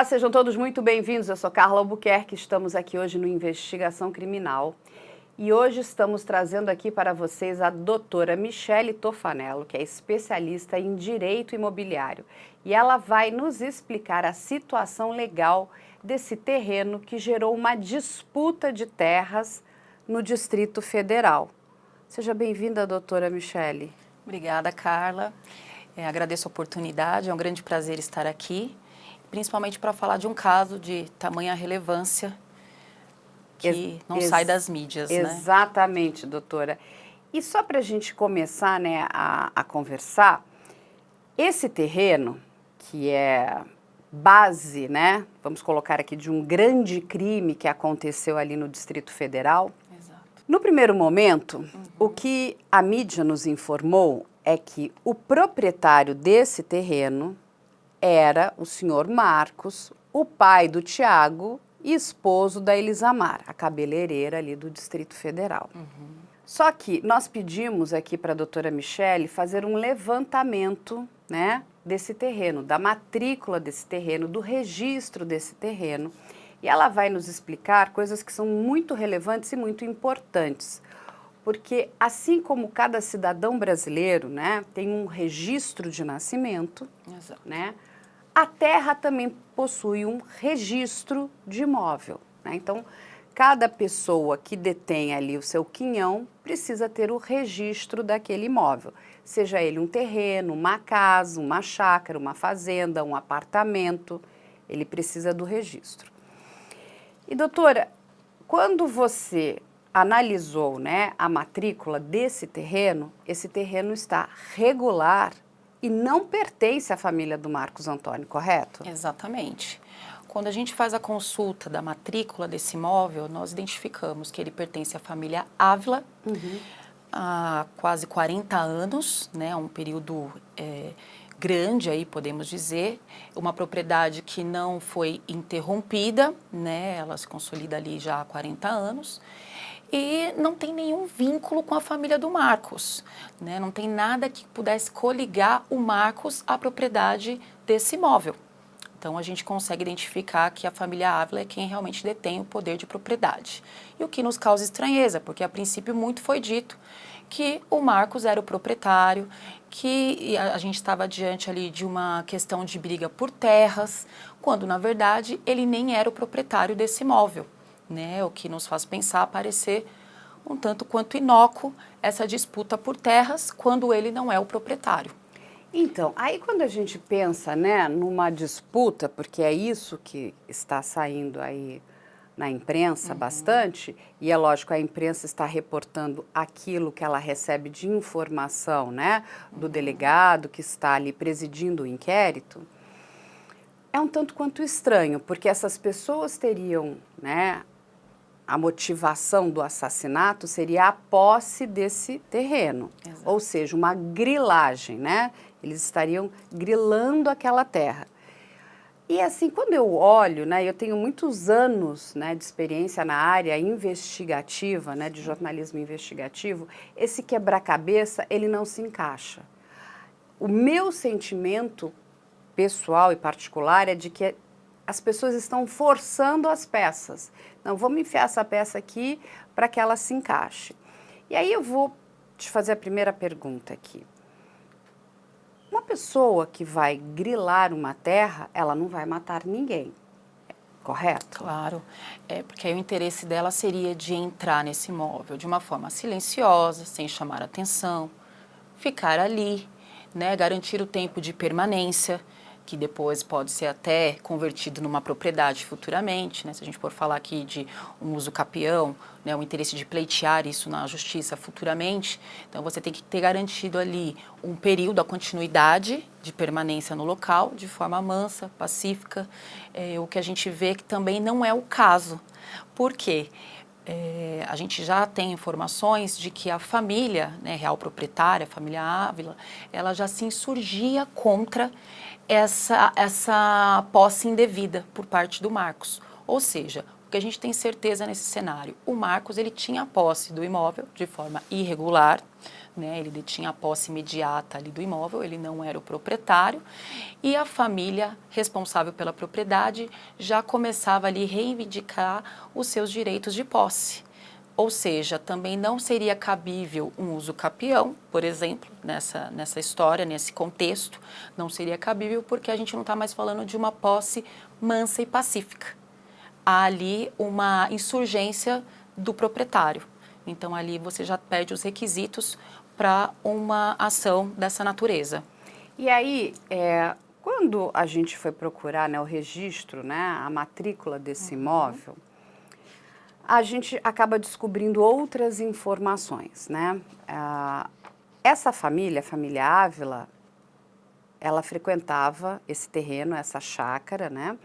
Olá, sejam todos muito bem-vindos. Eu sou Carla Albuquerque, estamos aqui hoje no Investigação Criminal e hoje estamos trazendo aqui para vocês a doutora Michele Tofanello, que é especialista em direito imobiliário, e ela vai nos explicar a situação legal desse terreno que gerou uma disputa de terras no Distrito Federal. Seja bem-vinda, doutora Michele. Obrigada, Carla. Agradeço a oportunidade, é um grande prazer estar aqui, principalmente para falar de um caso de tamanha relevância que não sai das mídias, né? Exatamente, doutora. E só para a gente começar, né, a conversar, esse terreno, que é base, né, vamos colocar aqui, de um grande crime que aconteceu ali no Distrito Federal. Exato. No primeiro momento, o que a mídia nos informou é que o proprietário desse terreno era o senhor Marcos, o pai do Tiago e esposo da Elisamar, a cabeleireira ali do Distrito Federal. Só que nós pedimos aqui para a doutora Michele fazer um levantamento, né, desse terreno, da matrícula desse terreno, do registro desse terreno. E ela vai nos explicar coisas que são muito relevantes e muito importantes. Porque assim como cada cidadão brasileiro, né, tem um registro de nascimento, Exato. né, a terra também possui um registro de imóvel, né? Então, cada pessoa que detém ali o seu quinhão precisa ter o registro daquele imóvel. Seja ele um terreno, uma casa, uma chácara, uma fazenda, um apartamento, ele precisa do registro. E, doutora, quando você analisou, né, a matrícula desse terreno, esse terreno está regular e não pertence à família do Marcos Antônio, correto? Exatamente. Quando a gente faz a consulta da matrícula desse imóvel, nós identificamos que ele pertence à família Ávila há quase 40 anos, né, um período grande aí, podemos dizer, uma propriedade que não foi interrompida, né, ela se consolida ali já há 40 anos, e não tem nenhum vínculo com a família do Marcos, né, não tem nada que pudesse coligar o Marcos à propriedade desse imóvel. Então, a gente consegue identificar que a família Ávila é quem realmente detém o poder de propriedade. E o que nos causa estranheza, porque a princípio muito foi dito que o Marcos era o proprietário, que a gente estava diante ali de uma questão de briga por terras, quando na verdade ele nem era o proprietário desse imóvel, né? O que nos faz pensar, parecer um tanto quanto inócuo essa disputa por terras, quando ele não é o proprietário. Então, aí quando a gente pensa, né, numa disputa, porque é isso que está saindo aí na imprensa bastante, e é lógico, a imprensa está reportando aquilo que ela recebe de informação, né, do delegado que está ali presidindo o inquérito, é um tanto quanto estranho, porque essas pessoas teriam, né, a motivação do assassinato seria a posse desse terreno. Exato. Ou seja, uma grilagem, né? Eles estariam grilando aquela terra. E assim, quando eu olho, né, eu tenho muitos anos, né, de experiência na área investigativa, né, de jornalismo investigativo, esse quebra-cabeça, ele não se encaixa. O meu sentimento pessoal e particular é de que as pessoas estão forçando as peças. Não, vamos enfiar essa peça aqui para que ela se encaixe. E aí eu vou te fazer a primeira pergunta aqui. Uma pessoa que vai grilar uma terra, ela não vai matar ninguém, correto? Claro, porque aí o interesse dela seria de entrar nesse imóvel de uma forma silenciosa, sem chamar atenção, ficar ali, né, garantir o tempo de permanência, que depois pode ser até convertido numa propriedade futuramente, né? Se a gente for falar aqui de um uso capião, né, o interesse de pleitear isso na justiça futuramente, então você tem que ter garantido ali um período, a continuidade de permanência no local, de forma mansa, pacífica, o que a gente vê que também não é o caso. Por quê? A gente já tem informações de que a família, né, real proprietária, a família Ávila, ela já se insurgia contra essa posse indevida por parte do Marcos. Ou seja, que a gente tem certeza nesse cenário? O Marcos, ele tinha posse do imóvel de forma irregular, né? Ele detinha a posse imediata ali do imóvel, ele não era o proprietário, e a família responsável pela propriedade já começava ali a reivindicar os seus direitos de posse. Ou seja, também não seria cabível um uso capião, por exemplo, nessa história, nesse contexto, não seria cabível porque a gente não está mais falando de uma posse mansa e pacífica. Há ali uma insurgência do proprietário. Então, ali você já perde os requisitos para uma ação dessa natureza. E aí, quando a gente foi procurar, né, o registro, né, a matrícula desse imóvel, a gente acaba descobrindo outras informações, né? Essa família, a família Ávila, ela frequentava esse terreno, essa chácara, né?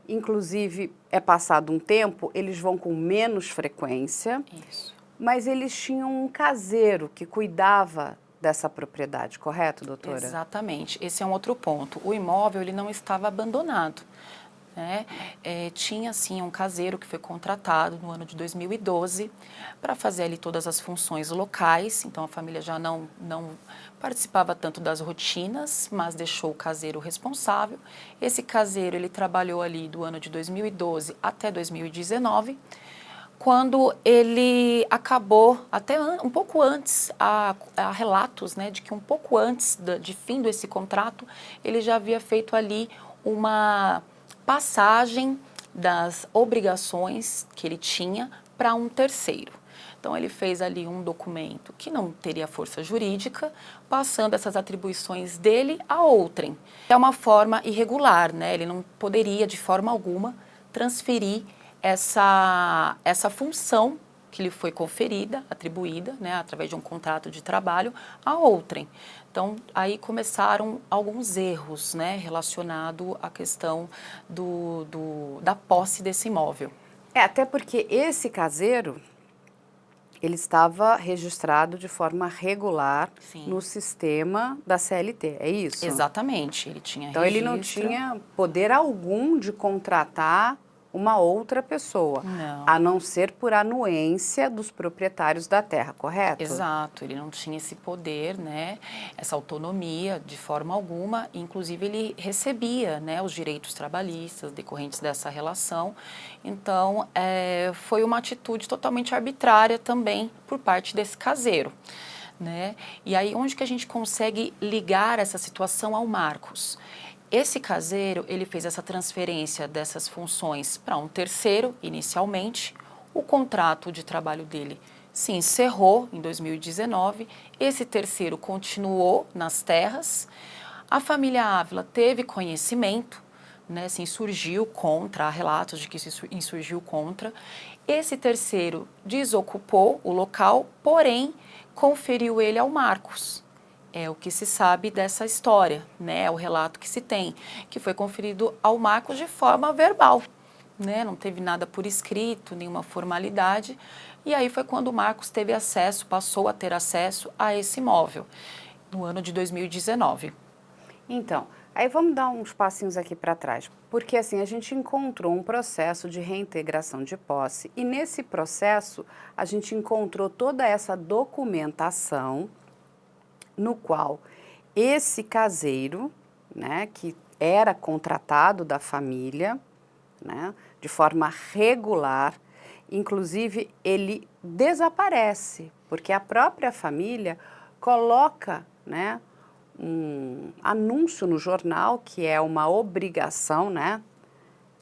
Inclusive, é passado um tempo, eles vão com menos frequência. Isso. Mas eles tinham um caseiro que cuidava dessa propriedade, correto, doutora? Exatamente. Esse é um outro ponto. O imóvel, ele não estava abandonado, né? Tinha, sim, um caseiro que foi contratado no ano de 2012 para fazer ali todas as funções locais. Então, a família já não participava tanto das rotinas, mas deixou o caseiro responsável. Esse caseiro, ele trabalhou ali do ano de 2012 até 2019, quando ele acabou, até um pouco antes, há relatos, né, de que um pouco antes de fim desse contrato, ele já havia feito ali uma passagem das obrigações que ele tinha para um terceiro. Então, ele fez ali um documento que não teria força jurídica, passando essas atribuições dele a outrem. É uma forma irregular, né? Ele não poderia, de forma alguma, transferir essa função que lhe foi conferida, atribuída, né, através de um contrato de trabalho, a outrem. Então, aí começaram alguns erros, né, relacionados à questão da posse desse imóvel. Até porque esse caseiro, ele estava registrado de forma regular, sim, no sistema da CLT, é isso? Exatamente, ele tinha então, registro. Ele não tinha poder algum de contratar uma outra pessoa, não, a não ser por anuência dos proprietários da terra, correto? Exato, ele não tinha esse poder, né, essa autonomia de forma alguma, inclusive ele recebia, né, os direitos trabalhistas decorrentes dessa relação. Então, foi uma atitude totalmente arbitrária também por parte desse caseiro, né? E aí, onde que a gente consegue ligar essa situação ao Marcos? Esse caseiro, ele fez essa transferência dessas funções para um terceiro, inicialmente. O contrato de trabalho dele se encerrou em 2019. Esse terceiro continuou nas terras. A família Ávila teve conhecimento, né, se insurgiu contra, há relatos de que se insurgiu contra. Esse terceiro desocupou o local, porém, conferiu ele ao Marcos. É o que se sabe dessa história, né? É o relato que se tem, que foi conferido ao Marcos de forma verbal, né? Não teve nada por escrito, nenhuma formalidade. E aí foi quando o Marcos teve acesso, passou a ter acesso a esse imóvel, no ano de 2019. Então, aí vamos dar uns passinhos aqui para trás, porque assim, a gente encontrou um processo de reintegração de posse e nesse processo a gente encontrou toda essa documentação no qual esse caseiro, né, que era contratado da família, né, de forma regular, inclusive ele desaparece, porque a própria família coloca, né, um anúncio no jornal, que é uma obrigação, né,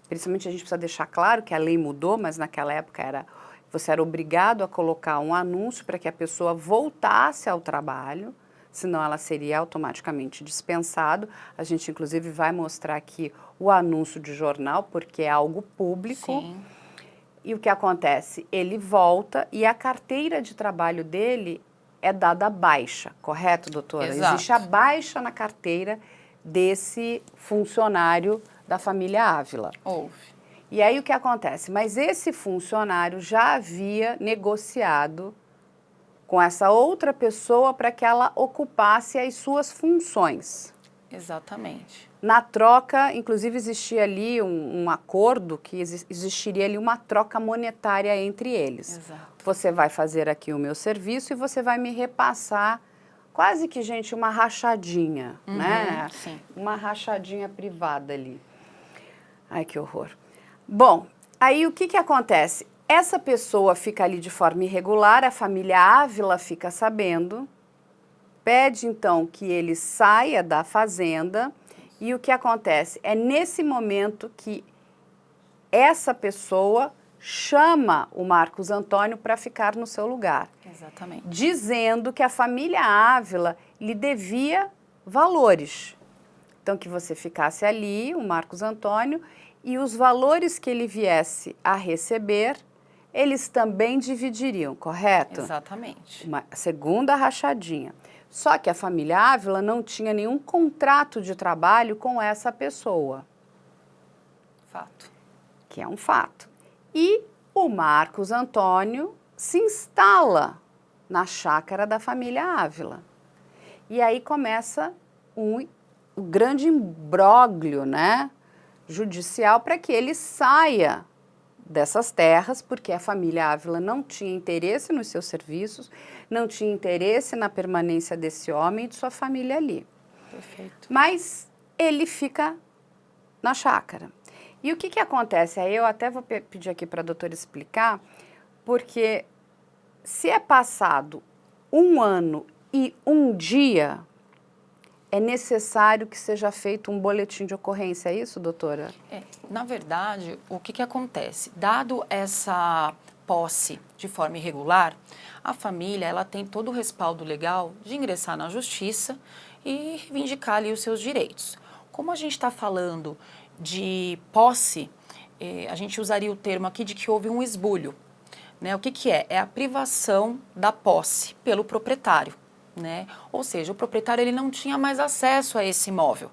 principalmente a gente precisa deixar claro que a lei mudou, mas naquela época você era obrigado a colocar um anúncio para que a pessoa voltasse ao trabalho, senão ela seria automaticamente dispensado. A gente, inclusive, vai mostrar aqui o anúncio de jornal, porque é algo público. Sim. E o que acontece? Ele volta e a carteira de trabalho dele é dada baixa, correto, doutora? Exato. Existe a baixa na carteira desse funcionário da família Ávila. Houve. E aí o que acontece? Mas esse funcionário já havia negociado com essa outra pessoa para que ela ocupasse as suas funções. Exatamente. Na troca, inclusive, existia ali um acordo que existiria ali uma troca monetária entre eles. Exato. Você vai fazer aqui o meu serviço e você vai me repassar quase que, gente, uma rachadinha, né? Sim. Uma rachadinha privada ali. Ai, que horror. Bom, aí o que acontece? Essa pessoa fica ali de forma irregular, a família Ávila fica sabendo, pede então que ele saia da fazenda e o que acontece? É nesse momento que essa pessoa chama o Marcos Antônio para ficar no seu lugar. Exatamente. Dizendo que a família Ávila lhe devia valores. Então, que você ficasse ali, o Marcos Antônio, e os valores que ele viesse a receber, eles também dividiriam, correto? Exatamente. Uma segunda rachadinha. Só que a família Ávila não tinha nenhum contrato de trabalho com essa pessoa. Fato. Que é um fato. E o Marcos Antônio se instala na chácara da família Ávila. E aí começa um grande imbróglio, né, judicial para que ele saia dessas terras, porque a família Ávila não tinha interesse nos seus serviços, não tinha interesse na permanência desse homem e de sua família ali. Perfeito. Mas ele fica na chácara. E o que acontece? Aí eu até vou pedir aqui para a doutora explicar, porque se é passado 1 ano e 1 dia, é necessário que seja feito um boletim de ocorrência, é isso, doutora? Na verdade, o que acontece? Dado essa posse de forma irregular, a família ela tem todo o respaldo legal de ingressar na justiça e reivindicar ali os seus direitos. Como a gente está falando de posse, a gente usaria o termo aqui de que houve um esbulho. Né? O que é? É a privação da posse pelo proprietário. Né? Ou seja, o proprietário ele não tinha mais acesso a esse imóvel.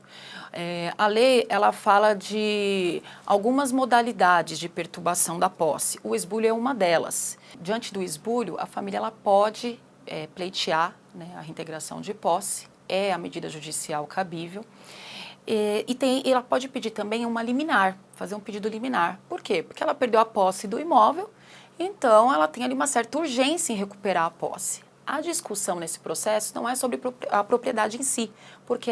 A lei ela fala de algumas modalidades de perturbação da posse. O esbulho é uma delas. Diante do esbulho, a família ela pode pleitear, né, a reintegração de posse, é a medida judicial cabível. Ela pode pedir também uma liminar, fazer um pedido liminar. Por quê? Porque ela perdeu a posse do imóvel, então ela tem ali uma certa urgência em recuperar a posse. A discussão nesse processo não é sobre a propriedade em si, porque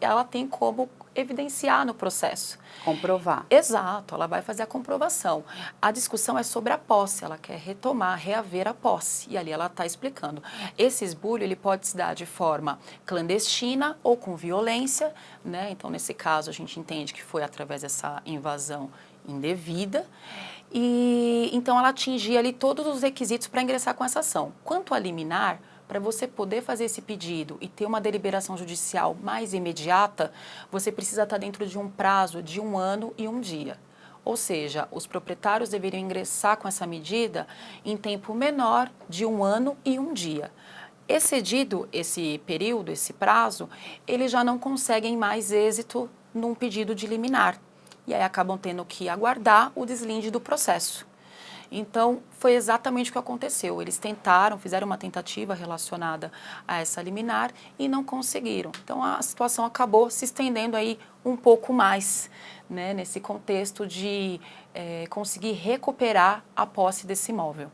ela tem como evidenciar no processo. Comprovar. Exato, ela vai fazer a comprovação. A discussão é sobre a posse, ela quer retomar, reaver a posse. E ali ela está explicando. Esse esbulho, ele pode se dar de forma clandestina ou com violência, né? Então, nesse caso, a gente entende que foi através dessa invasão indevida. E então ela atingia ali todos os requisitos para ingressar com essa ação. Quanto a liminar, para você poder fazer esse pedido e ter uma deliberação judicial mais imediata, você precisa estar dentro de um prazo de 1 ano e 1 dia. Ou seja, os proprietários deveriam ingressar com essa medida em tempo menor de 1 ano e 1 dia. Excedido esse período, esse prazo, eles já não conseguem mais êxito num pedido de liminar. E aí acabam tendo que aguardar o deslinde do processo. Então, foi exatamente o que aconteceu. Eles tentaram, fizeram uma tentativa relacionada a essa liminar e não conseguiram. Então, a situação acabou se estendendo aí um pouco mais, né, nesse contexto de conseguir recuperar a posse desse imóvel.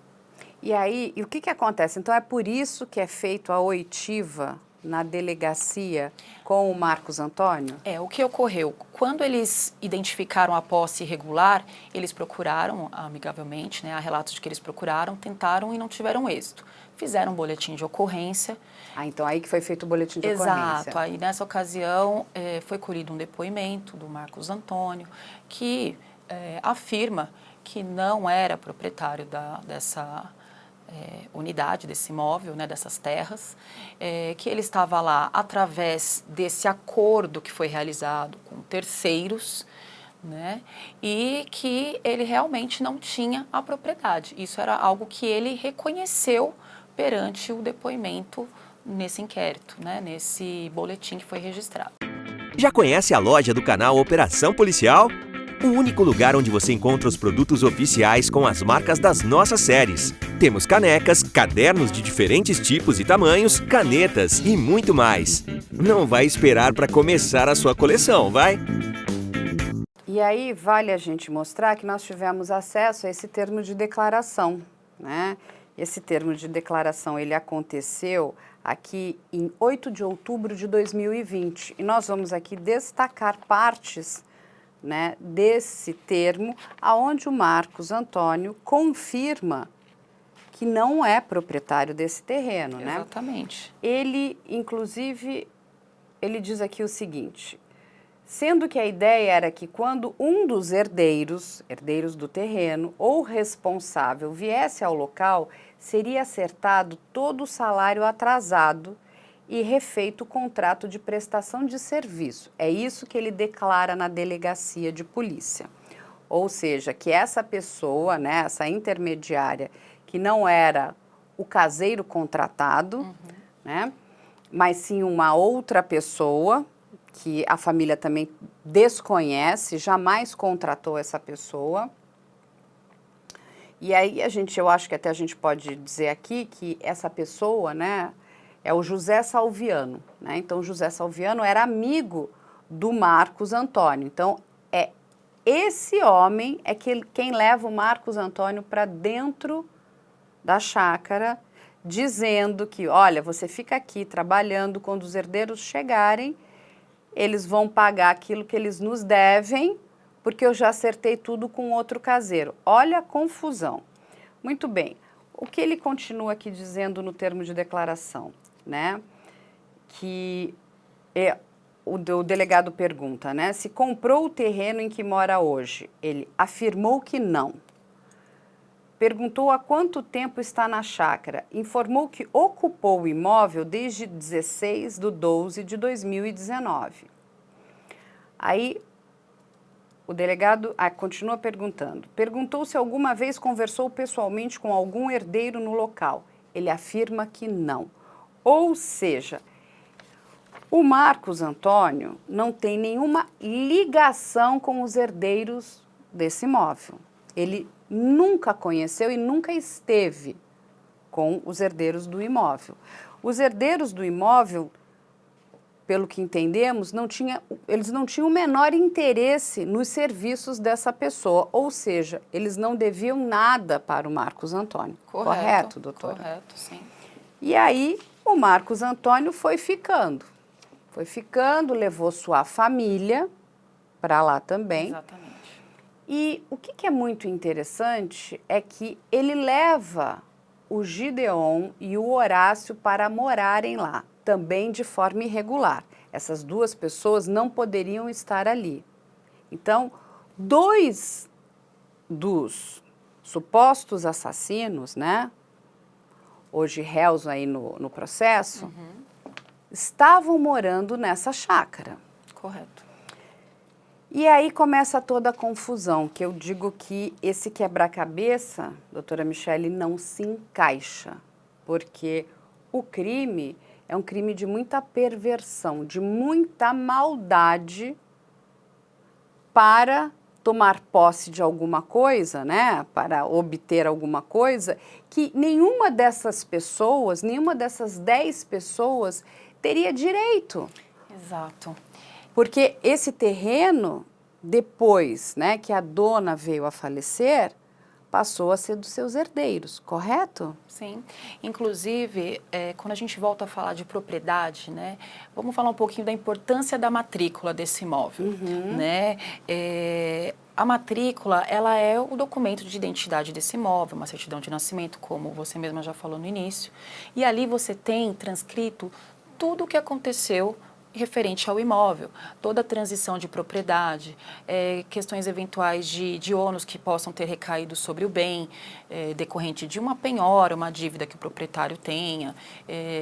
E aí, o que acontece? Então, é por isso que é feito a oitiva na delegacia com o Marcos Antônio? O que ocorreu? Quando eles identificaram a posse irregular, eles procuraram amigavelmente, né, há relatos de que eles procuraram, tentaram e não tiveram êxito. Fizeram um boletim de ocorrência. Então aí que foi feito o boletim de ocorrência. Exato. Aí nessa ocasião foi colhido um depoimento do Marcos Antônio que afirma que não era proprietário dessa unidade, desse imóvel, né, dessas terras, que ele estava lá através desse acordo que foi realizado com terceiros, né, e que ele realmente não tinha a propriedade. Isso era algo que ele reconheceu perante o depoimento nesse inquérito, né, nesse boletim que foi registrado. Já conhece a loja do canal Operação Policial? o único lugar onde você encontra os produtos oficiais com as marcas das nossas séries. Temos canecas, cadernos de diferentes tipos e tamanhos, canetas e muito mais. Não vai esperar para começar a sua coleção, vai? E aí vale a gente mostrar que nós tivemos acesso a esse termo de declaração, né? Esse termo de declaração, ele aconteceu aqui em 8 de outubro de 2020. E nós vamos aqui destacar partes, né, desse termo, aonde o Marcos Antônio confirma que não é proprietário desse terreno, né? Exatamente. Ele, inclusive, ele diz aqui o seguinte: sendo que a ideia era que quando um dos herdeiros do terreno ou responsável viesse ao local, seria acertado todo o salário atrasado e refeito o contrato de prestação de serviço. É isso que ele declara na delegacia de polícia. Ou seja, que essa pessoa, né, essa intermediária, que não era o caseiro contratado, né, mas sim uma outra pessoa, que a família também desconhece, jamais contratou essa pessoa. E aí eu acho que até a gente pode dizer aqui que essa pessoa, né, é o José Salviano, né? Então, o José Salviano era amigo do Marcos Antônio. Então, esse homem é quem leva o Marcos Antônio para dentro da chácara, dizendo que, olha, você fica aqui trabalhando, quando os herdeiros chegarem, eles vão pagar aquilo que eles nos devem, porque eu já acertei tudo com outro caseiro. Olha a confusão. Muito bem. O que ele continua aqui dizendo no termo de declaração, né? Que o delegado pergunta, né? Se comprou o terreno em que mora hoje. Ele afirmou que não. Perguntou há quanto tempo está na chácara. Informou que ocupou o imóvel desde 16/12/2019. Aí o delegado continua perguntando. Perguntou se alguma vez conversou pessoalmente com algum herdeiro no local. Ele afirma que não. Ou seja, o Marcos Antônio não tem nenhuma ligação com os herdeiros desse imóvel. Ele nunca conheceu e nunca esteve com os herdeiros do imóvel. Os herdeiros do imóvel, pelo que entendemos, eles não tinham o menor interesse nos serviços dessa pessoa, ou seja, eles não deviam nada para o Marcos Antônio. Correto, doutora? Correto, sim. E aí, o Marcos Antônio foi ficando, levou sua família para lá também. Exatamente. E o que é muito interessante é que ele leva o Gideon e o Horácio para morarem lá, também de forma irregular. Essas duas pessoas não poderiam estar ali. Então, 2 dos supostos assassinos, né, hoje réus aí no processo, estavam morando nessa chácara. Correto. E aí começa toda a confusão, que eu digo que esse quebra-cabeça, doutora Michele, não se encaixa, porque o crime é um crime de muita perversão, de muita maldade para tomar posse de alguma coisa, né, para obter alguma coisa, que nenhuma dessas pessoas, nenhuma dessas 10 pessoas teria direito. Exato. Porque esse terreno, depois, né, que a dona veio a falecer, passou a ser dos seus herdeiros, correto? Sim. Inclusive, quando a gente volta a falar de propriedade, né, vamos falar um pouquinho da importância da matrícula desse imóvel, né? A matrícula, ela é o documento de identidade desse imóvel, uma certidão de nascimento, como você mesma já falou no início, e ali você tem transcrito tudo o que aconteceu referente ao imóvel, toda a transição de propriedade, questões eventuais de ônus que possam ter recaído sobre o bem, decorrente de uma penhora, uma dívida que o proprietário tenha,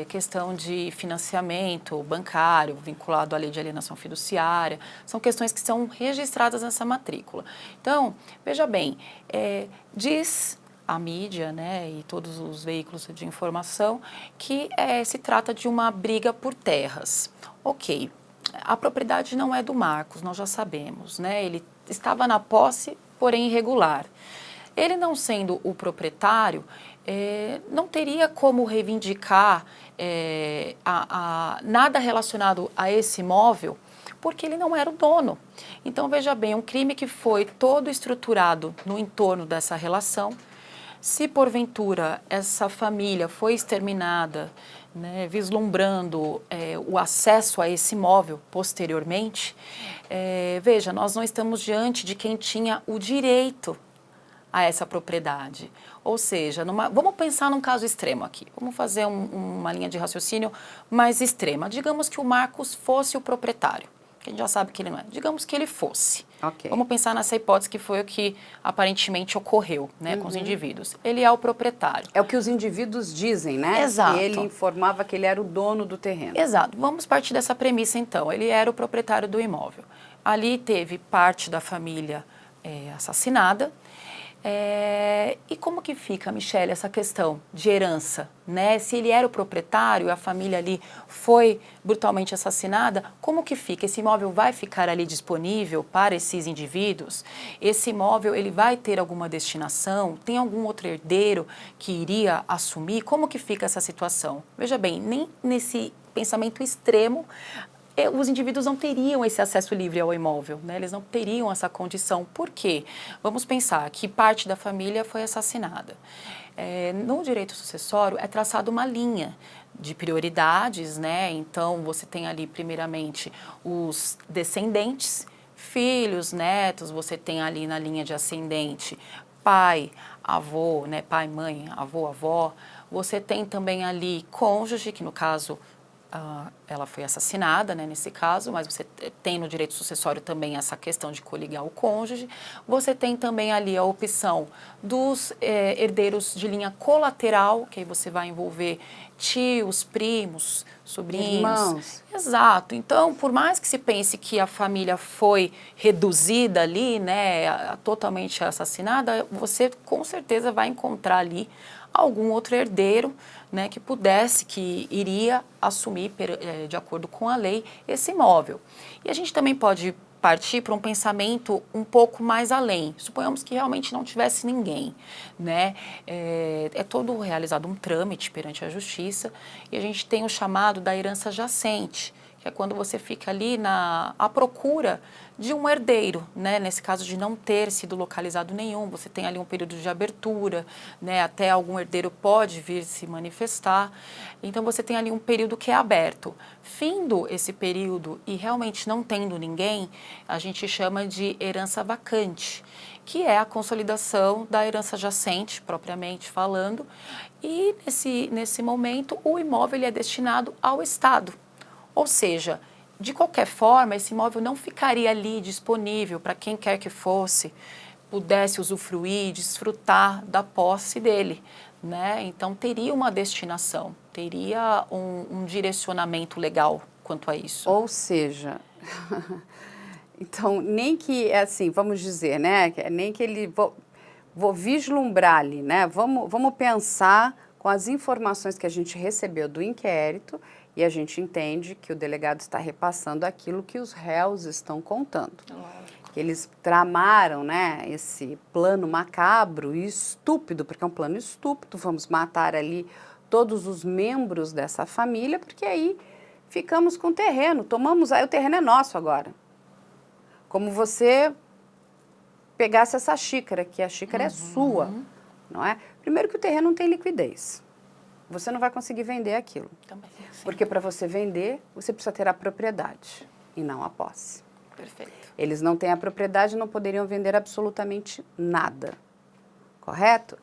questão de financiamento bancário vinculado à lei de alienação fiduciária, são questões que são registradas nessa matrícula. Então, veja bem, diz a mídia, né, e todos os veículos de informação, que se trata de uma briga por terras. Ok, a propriedade não é do Marcos, nós já sabemos, né? Ele estava na posse, porém irregular. Ele não sendo o proprietário, não teria como reivindicar nada relacionado a esse imóvel, porque ele não era o dono. Então, veja bem, um crime que foi todo estruturado no entorno dessa relação. Se porventura essa família foi exterminada, né, vislumbrando o acesso a esse imóvel posteriormente, veja, nós não estamos diante de quem tinha o direito a essa propriedade. Ou seja, vamos pensar num caso extremo aqui. Vamos fazer uma linha de raciocínio mais extrema. Digamos que o Marcos fosse o proprietário, que a gente já sabe que ele não é. Digamos que ele fosse. Okay. Vamos pensar nessa hipótese que foi o que aparentemente ocorreu, né, com os indivíduos. Ele é o proprietário. É o que os indivíduos dizem, né? Exato. Que ele informava que ele era o dono do terreno. Exato. Vamos partir dessa premissa, então. Ele era o proprietário do imóvel. Ali teve parte da família assassinada. E como que fica, Michele, essa questão de herança, né? Se ele era o proprietário e a família ali foi brutalmente assassinada, como que fica? Esse imóvel vai ficar ali disponível para esses indivíduos? Esse imóvel, ele vai ter alguma destinação? Tem algum outro herdeiro que iria assumir? Como que fica essa situação? Veja bem, nem nesse pensamento extremo, os indivíduos não teriam esse acesso livre ao imóvel, né? Eles não teriam essa condição. Por quê? Vamos pensar que parte da família foi assassinada. No direito sucessório é traçada uma linha de prioridades, né? Então, você tem ali, primeiramente, os descendentes, filhos, netos, você tem ali na linha de ascendente pai, avô, né? Pai, mãe, avô, avó. Você tem também ali cônjuge, que no caso ela foi assassinada, né, nesse caso, mas você tem no direito sucessório também essa questão de coligar o cônjuge. Você tem também ali a opção dos herdeiros de linha colateral, que aí você vai envolver tios, primos, sobrinhos. Irmãos. Exato. Então, por mais que se pense que a família foi reduzida ali, né, totalmente assassinada, você com certeza vai encontrar ali algum outro herdeiro, né, que iria assumir, de acordo com a lei, esse imóvel. E a gente também pode partir para um pensamento um pouco mais além. Suponhamos que realmente não tivesse ninguém, né? É todo realizado um trâmite perante a justiça e a gente tem o chamado da herança jacente, que é quando você fica ali à procura de um herdeiro, né? Nesse caso de não ter sido localizado nenhum, você tem ali um período de abertura, né? Até algum herdeiro pode vir se manifestar, então você tem ali um período que é aberto. Findo esse período e realmente não tendo ninguém, a gente chama de herança vacante, que é a consolidação da herança jacente, propriamente falando, e nesse momento o imóvel ele é destinado ao Estado. Ou seja, de qualquer forma, esse imóvel não ficaria ali disponível para quem quer que fosse, pudesse usufruir, desfrutar da posse dele, né? Então, teria uma destinação, teria um direcionamento legal quanto a isso. Ou seja, então, nem que, assim, vamos dizer, né? Nem que ele... Vou vislumbrar ali, né? Vamos pensar com as informações que a gente recebeu do inquérito e a gente entende que o delegado está repassando aquilo que os réus estão contando. Que eles tramaram, né, esse plano macabro e estúpido, porque é um plano estúpido, vamos matar ali todos os membros dessa família, porque aí ficamos com o terreno, aí o terreno é nosso agora. Como você pegasse essa xícara, que a xícara é sua, não é? Primeiro que o terreno não tem liquidez. Você não vai conseguir vender aquilo. Também, sim. Porque para você vender, você precisa ter a propriedade e não a posse. Perfeito. Eles não têm a propriedade e não poderiam vender absolutamente nada. Correto?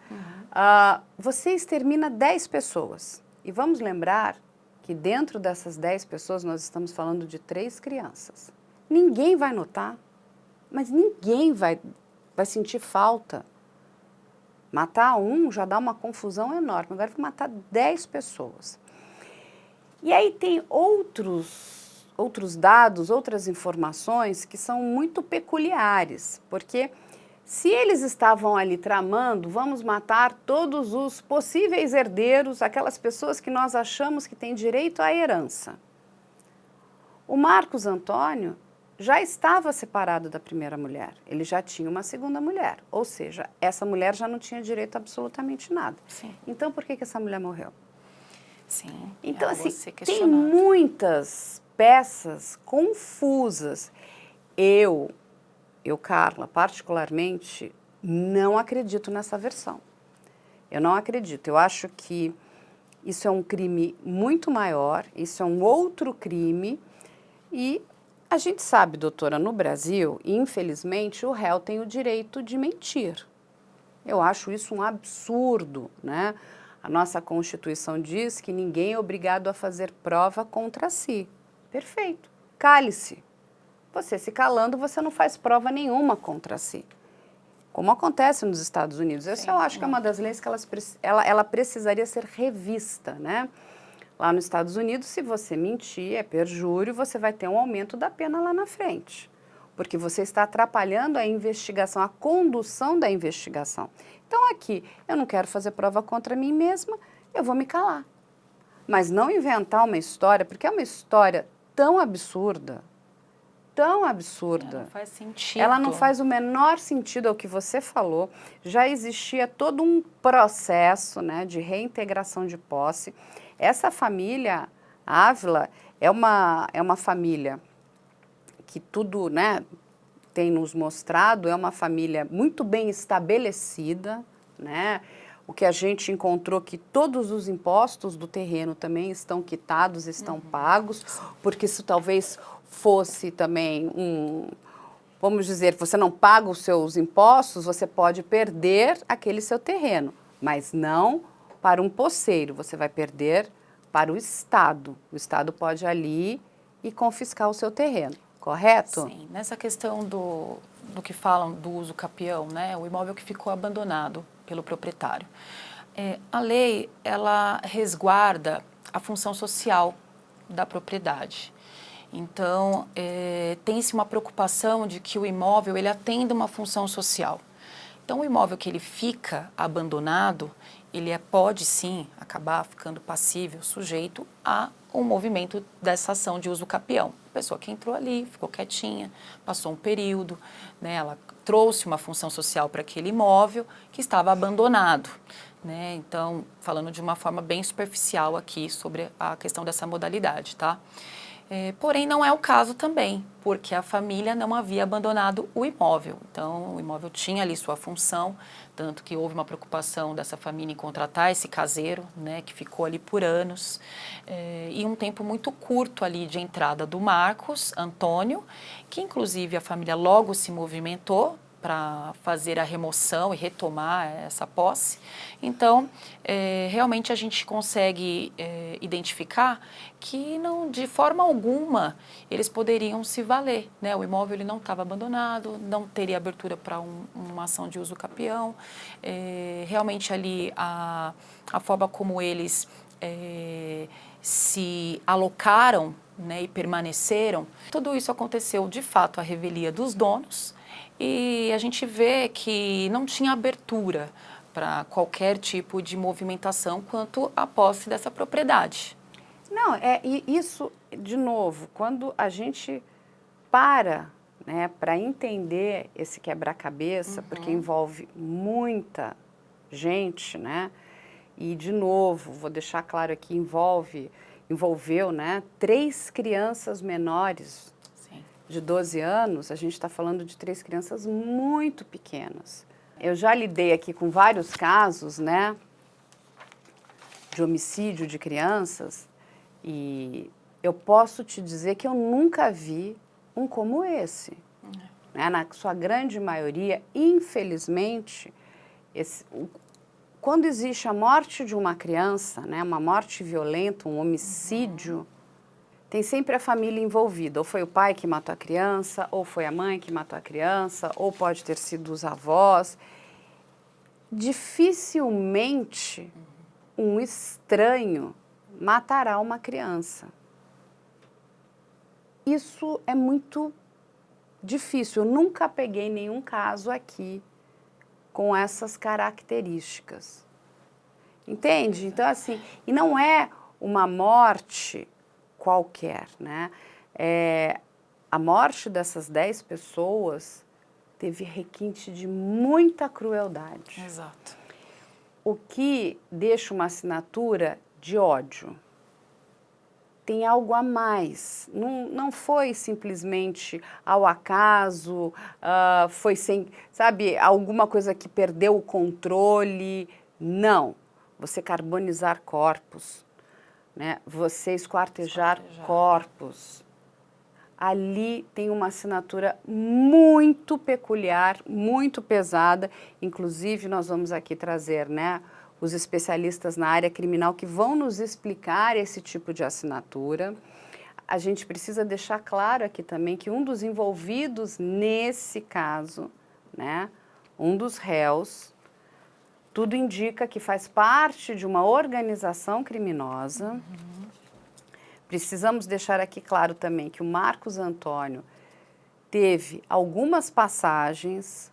Você extermina 10 pessoas. E vamos lembrar que dentro dessas 10 pessoas nós estamos falando de 3 crianças. Ninguém vai notar, mas ninguém vai sentir falta. Matar um já dá uma confusão enorme. Agora vou matar 10 pessoas. E aí tem outros dados, outras informações que são muito peculiares. Porque se eles estavam ali tramando, vamos matar todos os possíveis herdeiros, aquelas pessoas que nós achamos que têm direito à herança. O Marcos Antônio já estava separado da primeira mulher, ele já tinha uma segunda mulher, ou seja, essa mulher já não tinha direito a absolutamente nada. Sim. Então, por que essa mulher morreu? Sim. Então, é algo a assim, ser tem questionado. muitas peças confusas. Eu, Carla, particularmente, não acredito nessa versão. Eu não acredito. Eu acho que isso é um crime muito maior, isso é um outro crime e a gente sabe, doutora, no Brasil, infelizmente, o réu tem o direito de mentir. Eu acho isso um absurdo, né? A nossa Constituição diz que ninguém é obrigado a fazer prova contra si. Perfeito. Cale-se. Você se calando, você não faz prova nenhuma contra si. Como acontece nos Estados Unidos. Essa eu acho que é uma das leis que ela precisaria ser revista, né? Lá nos Estados Unidos, se você mentir, é perjúrio, você vai ter um aumento da pena lá na frente. Porque você está atrapalhando a investigação, a condução da investigação. Então aqui, eu não quero fazer prova contra mim mesma, eu vou me calar. Mas não inventar uma história, porque é uma história tão absurda, tão absurda. Não faz sentido. Ela não faz o menor sentido ao que você falou. Já existia todo um processo, né, de reintegração de posse. Essa família Ávila é uma família que tudo, né, tem nos mostrado, é uma família muito bem estabelecida, né? O que a gente encontrou que todos os impostos do terreno também estão quitados, estão pagos, porque isso talvez fosse também vamos dizer, você não paga os seus impostos, você pode perder aquele seu terreno, mas não para um posseiro, você vai perder para o Estado. O Estado pode ir ali e confiscar o seu terreno, correto? Sim, nessa questão do que falam do uso capião, né, o imóvel que ficou abandonado pelo proprietário. A lei, ela resguarda a função social da propriedade. Então, tem-se uma preocupação de que o imóvel ele atenda uma função social. Então, o imóvel que ele fica abandonado, ele pode sim acabar ficando passível, sujeito a um movimento dessa ação de uso capião. A pessoa que entrou ali, ficou quietinha, passou um período, né, ela trouxe uma função social para aquele imóvel que estava abandonado. Né? Então, falando de uma forma bem superficial aqui sobre a questão dessa modalidade, tá? Porém, não é o caso também, porque a família não havia abandonado o imóvel. Então, o imóvel tinha ali sua função, tanto que houve uma preocupação dessa família em contratar esse caseiro, né, que ficou ali por anos, e um tempo muito curto ali de entrada do Marcos Antônio, que inclusive a família logo se movimentou para fazer a remoção e retomar essa posse. Então, realmente a gente consegue identificar que não, de forma alguma eles poderiam se valer, né? O imóvel ele não estava abandonado, não teria abertura para uma ação de uso capião. Realmente ali a forma como eles se alocaram, né, e permaneceram, tudo isso aconteceu de fato à revelia dos donos. E a gente vê que não tinha abertura para qualquer tipo de movimentação quanto à posse dessa propriedade. Não, e isso, de novo, quando a gente para, né, para entender esse quebra-cabeça, porque envolve muita gente, né, e de novo, vou deixar claro aqui, envolveu, né, 3 crianças menores de 12 anos, a gente está falando de 3 crianças muito pequenas. Eu já lidei aqui com vários casos, né, de homicídio de crianças e eu posso te dizer que eu nunca vi um como esse. Né? Na sua grande maioria, infelizmente, quando existe a morte de uma criança, né, uma morte violenta, um homicídio, tem sempre a família envolvida. Ou foi o pai que matou a criança, ou foi a mãe que matou a criança, ou pode ter sido os avós. Dificilmente um estranho matará uma criança. Isso é muito difícil. Eu nunca peguei nenhum caso aqui com essas características. Entende? Então, assim, e não é uma morte qualquer, né? a morte dessas 10 pessoas teve requinte de muita crueldade. Exato. O que deixa uma assinatura de ódio. Tem algo a mais. Não foi simplesmente ao acaso, foi sem, sabe, alguma coisa que perdeu o controle. Não. Você carbonizar corpos, né? Você esquartejar corpos. Ali tem uma assinatura muito peculiar, muito pesada. Inclusive, nós vamos aqui trazer, né, os especialistas na área criminal que vão nos explicar esse tipo de assinatura. A gente precisa deixar claro aqui também que um dos envolvidos nesse caso, né, um dos réus, tudo indica que faz parte de uma organização criminosa. Precisamos deixar aqui claro também que o Marcos Antônio teve algumas passagens,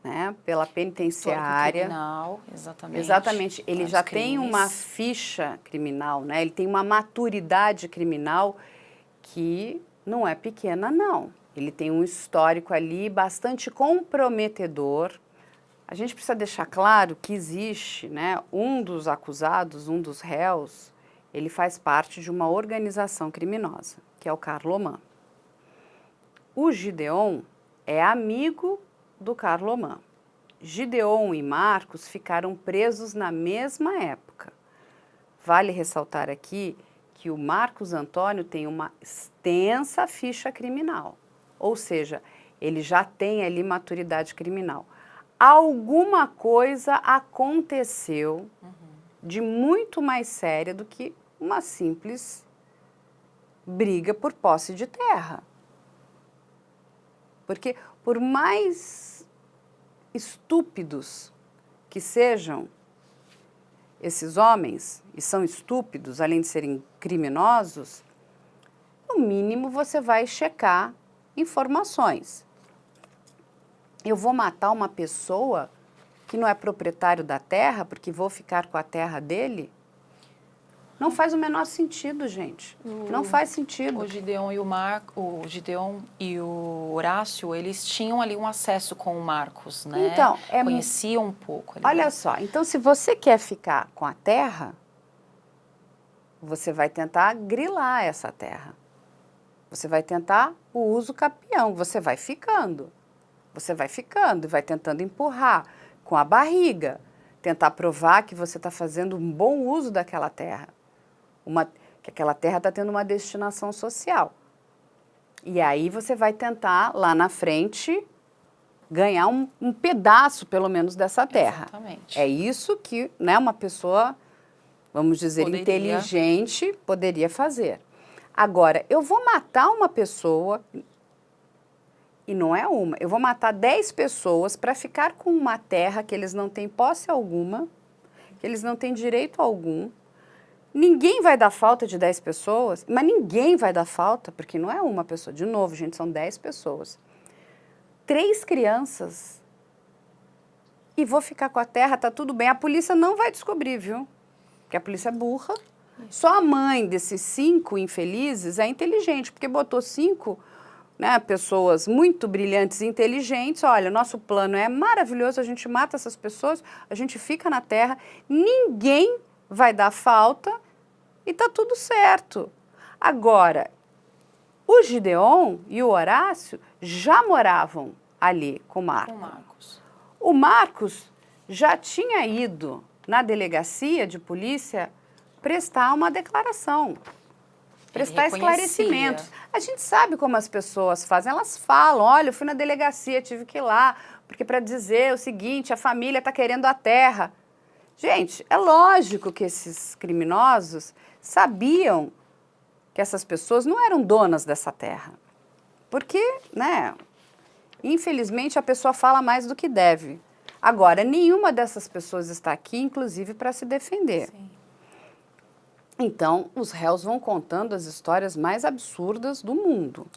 né, pela penitenciária. Criminal, exatamente. Exatamente. Ele já tem crimes. uma ficha criminal, né? Ele tem uma maturidade criminal que não é pequena, não. Ele tem um histórico ali bastante comprometedor. A gente precisa deixar claro que existe, né, um dos acusados, um dos réus, ele faz parte de uma organização criminosa, que é o Carloman. O Gideon é amigo do Carloman. Gideon e Marcos ficaram presos na mesma época. Vale ressaltar aqui que o Marcos Antônio tem uma extensa ficha criminal, ou seja, ele já tem ali maturidade criminal. Alguma coisa aconteceu de muito mais séria do que uma simples briga por posse de terra. Porque por mais estúpidos que sejam esses homens, e são estúpidos, além de serem criminosos, no mínimo você vai checar informações. Eu vou matar uma pessoa que não é proprietário da terra porque vou ficar com a terra dele? Não faz o menor sentido, gente. Não faz sentido. O Gideon e o Horácio, eles tinham ali um acesso com o Marcos, né? Então, conheciam um pouco. Ali, olha né? só, então se você quer ficar com a terra, você vai tentar grilar essa terra. Você vai tentar o uso capião, você vai ficando. Você vai ficando e vai tentando empurrar com a barriga, tentar provar que você está fazendo um bom uso daquela terra. Que aquela terra está tendo uma destinação social. E aí você vai tentar, lá na frente, ganhar um pedaço, pelo menos, dessa terra. Exatamente. É isso que, né, uma pessoa, vamos dizer, inteligente poderia fazer. Agora, eu vou matar uma pessoa, e não é uma, eu vou matar 10 pessoas para ficar com uma terra que eles não têm posse alguma, que eles não têm direito algum. Ninguém vai dar falta de 10 pessoas, mas ninguém vai dar falta, porque não é uma pessoa. De novo, gente, são 10 pessoas. 3 crianças. E vou ficar com a terra, tá tudo bem. A polícia não vai descobrir, viu? Porque a polícia é burra. Só a mãe desses 5 infelizes é inteligente, porque botou 5, né, pessoas muito brilhantes e inteligentes. Olha, nosso plano é maravilhoso, a gente mata essas pessoas, a gente fica na terra, ninguém vai dar falta e tá tudo certo. Agora, o Gideon e o Horácio já moravam ali com o Marcos. O Marcos já tinha ido na delegacia de polícia prestar uma declaração, prestar esclarecimentos. A gente sabe como as pessoas fazem, elas falam, olha, eu fui na delegacia, tive que ir lá, porque para dizer o seguinte, a família está querendo a terra. Gente, é lógico que esses criminosos sabiam que essas pessoas não eram donas dessa terra. Porque, né, infelizmente a pessoa fala mais do que deve. Agora, nenhuma dessas pessoas está aqui, inclusive, para se defender. Sim. Então, os réus vão contando as histórias mais absurdas do mundo.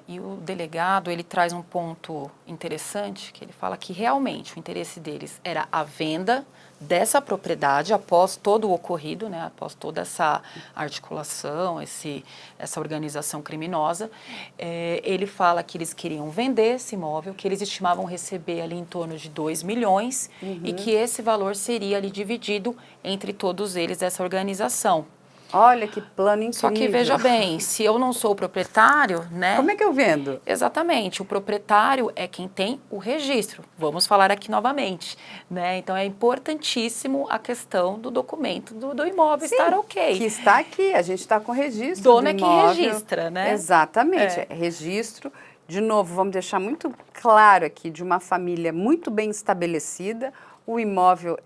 E o delegado, ele traz um ponto interessante, que ele fala que realmente o interesse deles era a venda dessa propriedade após todo o ocorrido, né, após toda essa articulação, essa organização criminosa. Ele fala que eles queriam vender esse imóvel, que eles estimavam receber ali em torno de 2 milhões e que esse valor seria ali dividido entre todos eles dessa organização. Olha que plano incrível. Só que veja bem, se eu não sou o proprietário, né? Como é que eu vendo? Exatamente, o proprietário é quem tem o registro. Vamos falar aqui novamente, né? Então é importantíssimo a questão do documento do imóvel estar ok. Que está aqui, a gente está com o registro Dono do é imóvel. quem registra, né? Exatamente, registro. De novo, vamos deixar muito claro aqui, de uma família muito bem estabelecida, o imóvel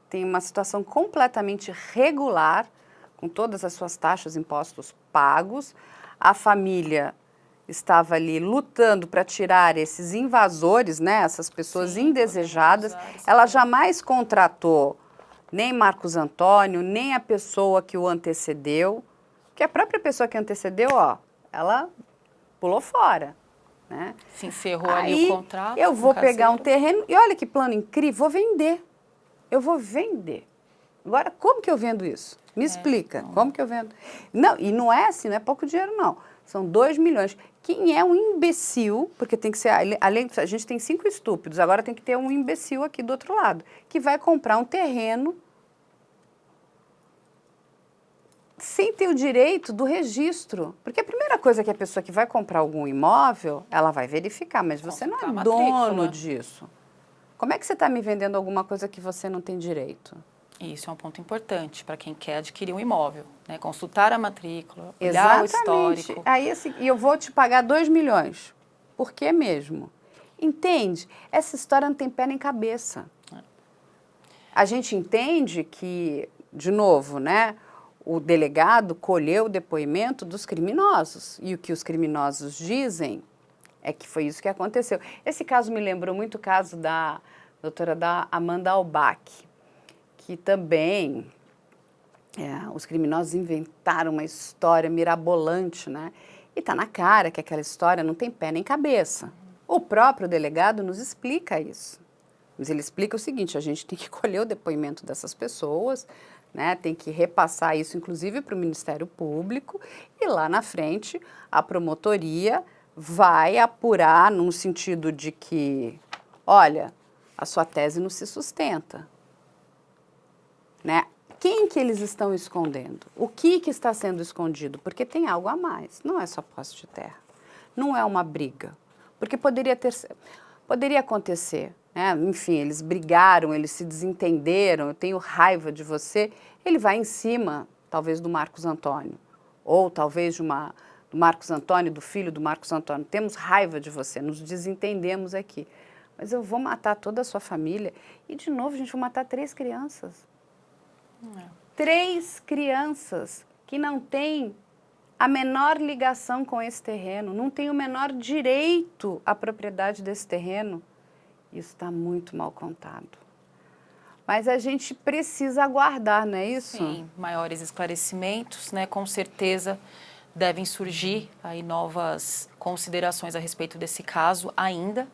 tem uma situação completamente regular, com todas as suas taxas, impostos pagos. A família estava ali lutando para tirar esses invasores, né, essas pessoas indesejadas. Ela jamais contratou nem Marcos Antônio, nem a pessoa que o antecedeu, que a própria pessoa que antecedeu, ela pulou fora, né? Se encerrou ali o contrato. Eu vou pegar um terreno e olha que plano incrível, vou vender. Eu vou vender. Agora, como que eu vendo isso? Me explica, como que eu vendo? Não, e não é assim, não é pouco dinheiro, não. São 2 milhões. Quem é um imbecil, porque tem que ser, além, a gente tem 5 estúpidos, agora tem que ter um imbecil aqui do outro lado, que vai comprar um terreno sem ter o direito do registro. Porque a primeira coisa que a pessoa que vai comprar algum imóvel, ela vai verificar, mas você não é dono disso. Como é que você está me vendendo alguma coisa que você não tem direito? Isso é um ponto importante para quem quer adquirir um imóvel, né? Consultar a matrícula, olhar o histórico. Aí, assim, e eu vou te pagar 2 milhões. Por que mesmo? Entende? Essa história não tem pé nem cabeça. A gente entende que, de novo, né, o delegado colheu o depoimento dos criminosos. E o que os criminosos dizem é que foi isso que aconteceu. Esse caso me lembrou muito o caso da doutora Amanda Albach, que também os criminosos inventaram uma história mirabolante, né? E está na cara que aquela história não tem pé nem cabeça. O próprio delegado nos explica isso. Mas ele explica o seguinte, a gente tem que colher o depoimento dessas pessoas, né? Tem que repassar isso, inclusive, para o Ministério Público, e lá na frente a promotoria vai apurar num sentido de que, olha, a sua tese não se sustenta. Né? Quem que eles estão escondendo? O que está sendo escondido? Porque tem algo a mais, não é só posse de terra, não é uma briga, porque poderia acontecer, né? Enfim, eles brigaram, eles se desentenderam, eu tenho raiva de você, ele vai em cima, talvez do Marcos Antônio, ou talvez do Marcos Antônio, do filho do Marcos Antônio, temos raiva de você, nos desentendemos aqui, mas eu vou matar toda a sua família, e de novo a gente vai matar 3 crianças. 3 crianças que não têm a menor ligação com esse terreno, não têm o menor direito à propriedade desse terreno. Isso está muito mal contado. Mas a gente precisa aguardar, não é isso? Sim, maiores esclarecimentos, né? Com certeza devem surgir aí novas considerações a respeito desse caso ainda,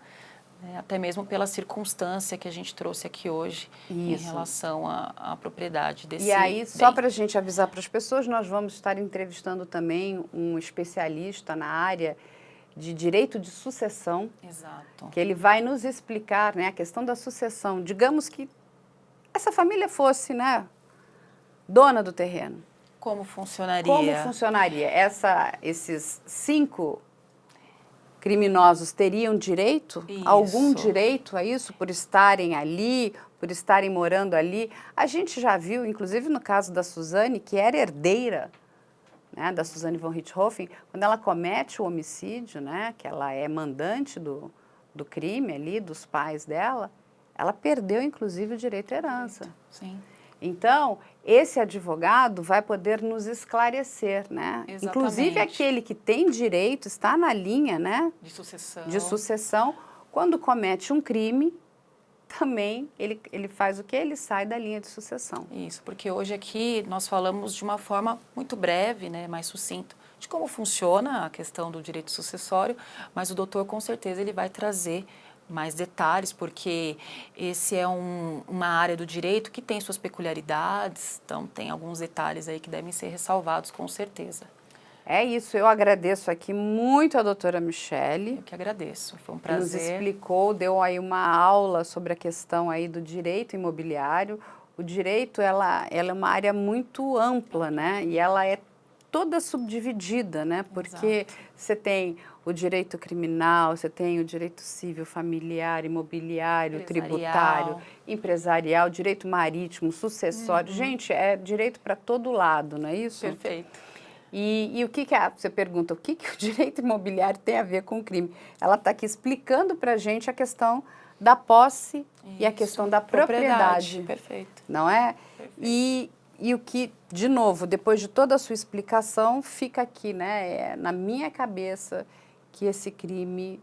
até mesmo pela circunstância que a gente trouxe aqui hoje em relação à propriedade desse bem. E aí, só para a gente avisar para as pessoas, nós vamos estar entrevistando também um especialista na área de direito de sucessão. Exato. Que ele vai nos explicar, né, a questão da sucessão. Digamos que essa família fosse, né, dona do terreno. Como funcionaria? Como funcionaria? Esses 5 criminosos teriam direito? Isso. Algum direito a isso, por estarem ali, por estarem morando ali? A gente já viu, inclusive no caso da Suzane, que era herdeira, né, da Suzane von Richthofen, quando ela comete o homicídio, né, que ela é mandante do crime ali, dos pais dela, ela perdeu, inclusive, o direito à herança. Sim. Então, esse advogado vai poder nos esclarecer, né? Exatamente. Inclusive aquele que tem direito, está na linha, né? De sucessão. De sucessão, quando comete um crime, também ele faz o quê? Ele sai da linha de sucessão. Isso, porque hoje aqui nós falamos de uma forma muito breve, né, mais sucinta, de como funciona a questão do direito sucessório, mas o doutor com certeza ele vai trazer mais detalhes, porque esse é uma área do direito que tem suas peculiaridades, então tem alguns detalhes aí que devem ser ressalvados com certeza. É isso, eu agradeço aqui muito a doutora Michele. Eu que agradeço, foi um Que nos prazer. explicou, deu aí uma aula sobre a questão aí do direito imobiliário. O direito, ela é uma área muito ampla, né? E ela é toda subdividida, né? Porque você tem o direito criminal, você tem o direito civil, familiar, imobiliário, tributário, empresarial, direito marítimo, sucessório. Gente, é direito para todo lado, não é isso? Perfeito. E o que você pergunta, o que o direito imobiliário tem a ver com o crime? Ela está aqui explicando para a gente a questão da posse e a questão da propriedade. Perfeito. Não é? Perfeito. E o que, de novo, depois de toda a sua explicação, fica aqui, né, na minha cabeça, que esse crime,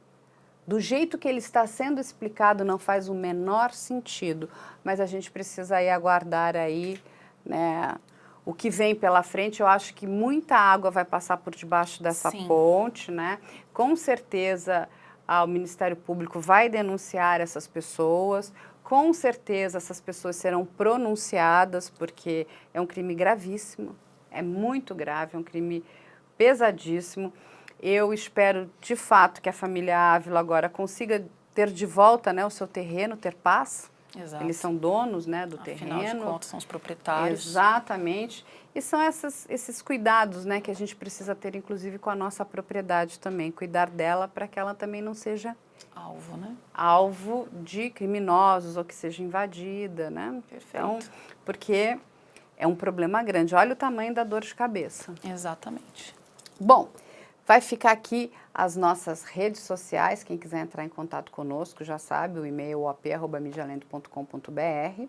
do jeito que ele está sendo explicado, não faz o menor sentido. Mas a gente precisa aí aguardar aí, né, o que vem pela frente. Eu acho que muita água vai passar por debaixo dessa ponte, né? Com certeza o Ministério Público vai denunciar essas pessoas, com certeza essas pessoas serão pronunciadas, porque é um crime gravíssimo, é muito grave, é um crime pesadíssimo. Eu espero, de fato, que a família Ávila agora consiga ter de volta, né, o seu terreno, ter paz. Exato. Eles são donos, né, do terreno. Afinal de contas, são os proprietários. Exatamente. E são esses cuidados, né, que a gente precisa ter, inclusive, com a nossa propriedade também. Cuidar dela para que ela também não seja alvo, né? Alvo de criminosos ou que seja invadida, né? Perfeito. Então, porque é um problema grande. Olha o tamanho da dor de cabeça. Exatamente. Bom, vai ficar aqui as nossas redes sociais. Quem quiser entrar em contato conosco já sabe, o e-mail op@medialento.com.br.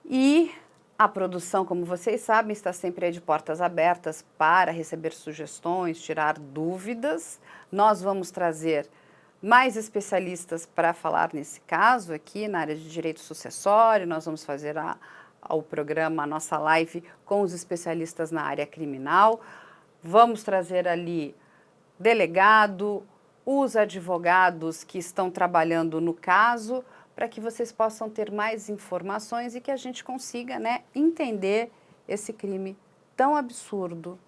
E a produção, como vocês sabem, está sempre aí de portas abertas para receber sugestões, tirar dúvidas. Nós vamos trazer mais especialistas para falar nesse caso aqui na área de direito sucessório. Nós vamos fazer o programa, a nossa live com os especialistas na área criminal. Vamos trazer ali delegado, os advogados que estão trabalhando no caso, para que vocês possam ter mais informações e que a gente consiga, né, entender esse crime tão absurdo,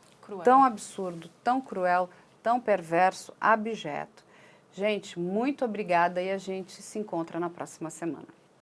tão cruel, tão perverso, abjeto. Gente, muito obrigada e a gente se encontra na próxima semana.